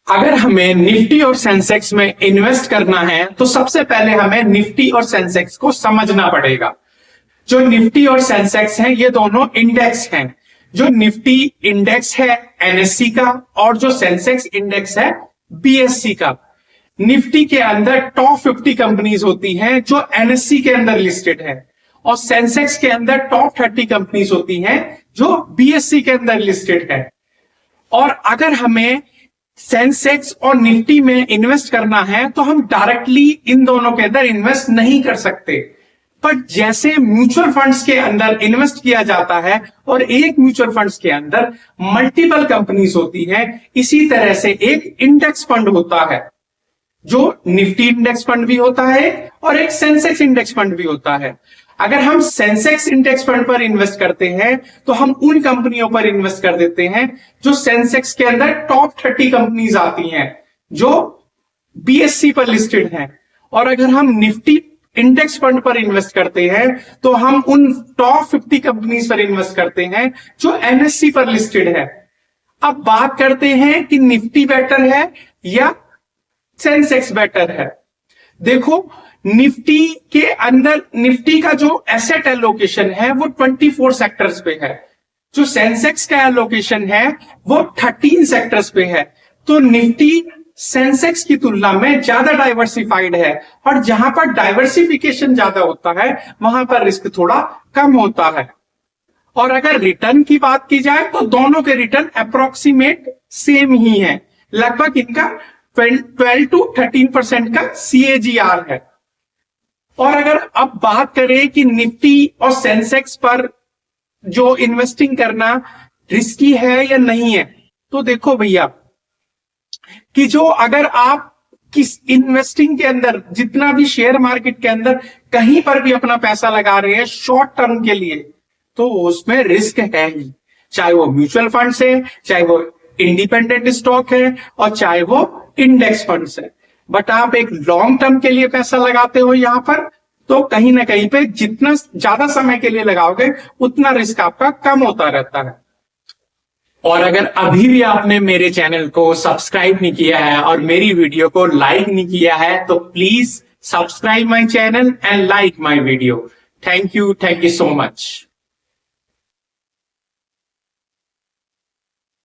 अगर हमें निफ्टी और सेंसेक्स में इन्वेस्ट करना है तो सबसे पहले हमें निफ्टी और सेंसेक्स को समझना पड़ेगा। जो निफ्टी और सेंसेक्स हैं ये दोनों इंडेक्स हैं। जो निफ्टी इंडेक्स है एनएससी का और जो सेंसेक्स इंडेक्स है बीएससी का। निफ्टी के अंदर टॉप 50 कंपनीज होती हैं जो एनएससी के अंदर लिस्टेड है और सेंसेक्स के अंदर टॉप 30 कंपनीज होती हैं जो बीएससी के अंदर लिस्टेड है। और अगर हमें सेंसेक्स और निफ्टी में इन्वेस्ट करना है तो हम डायरेक्टली इन दोनों के अंदर इन्वेस्ट नहीं कर सकते। पर जैसे म्यूचुअल फंड्स के अंदर इन्वेस्ट किया जाता है और एक म्यूचुअल फंड्स के अंदर मल्टीपल कंपनीज होती हैं, इसी तरह से एक इंडेक्स फंड होता है जो निफ्टी इंडेक्स फंड भी होता है और एक सेंसेक्स इंडेक्स फंड भी होता है। अगर हम सेंसेक्स इंडेक्स फंड पर इन्वेस्ट करते हैं तो हम उन कंपनियों पर इन्वेस्ट कर देते हैं जो सेंसेक्स के अंदर टॉप 30 कंपनीज आती हैं जो बीएससी पर लिस्टेड हैं। और अगर हम निफ्टी इंडेक्स फंड पर इन्वेस्ट करते हैं तो हम उन टॉप 50 कंपनीज पर इन्वेस्ट करते हैं जो एनएससी पर लिस्टेड है। अब बात करते हैं कि निफ्टी बेटर है या सेंसेक्स बेटर है। देखो, निफ्टी के अंदर निफ्टी का जो एसेट एलोकेशन है वो 24 सेक्टर्स पे है। जो सेंसेक्स का एलोकेशन है वो 13 सेक्टर्स पे है। तो निफ्टी सेंसेक्स की तुलना में ज्यादा डाइवर्सिफाइड है और जहां पर डाइवर्सिफिकेशन ज्यादा होता है वहां पर रिस्क थोड़ा कम होता है। और अगर रिटर्न की बात की जाए तो दोनों के रिटर्न अप्रोक्सीमेट सेम ही है। लगभग इनका 12 to 13% का CAGR है। और अगर अब बात करें कि निफ्टी और सेंसेक्स पर जो इन्वेस्टिंग करना रिस्की है या नहीं है, तो देखो भैया कि जो अगर आप किस इन्वेस्टिंग के अंदर जितना भी शेयर मार्केट के अंदर कहीं पर भी अपना पैसा लगा रहे हैं शॉर्ट टर्म के लिए, तो उसमें रिस्क है ही। चाहे वो म्यूचुअल फंड्स है, चाहे वो इंडिपेंडेंट स्टॉक है और चाहे वो इंडेक्स फंड्स है। बट आप एक लॉन्ग टर्म के लिए पैसा लगाते हो यहां पर, तो कहीं ना कहीं पे जितना ज्यादा समय के लिए लगाओगे उतना रिस्क आपका कम होता रहता है। और अगर अभी भी आपने मेरे चैनल को सब्सक्राइब नहीं किया है और मेरी वीडियो को लाइक नहीं किया है तो please subscribe my channel and like my video. Thank you so much.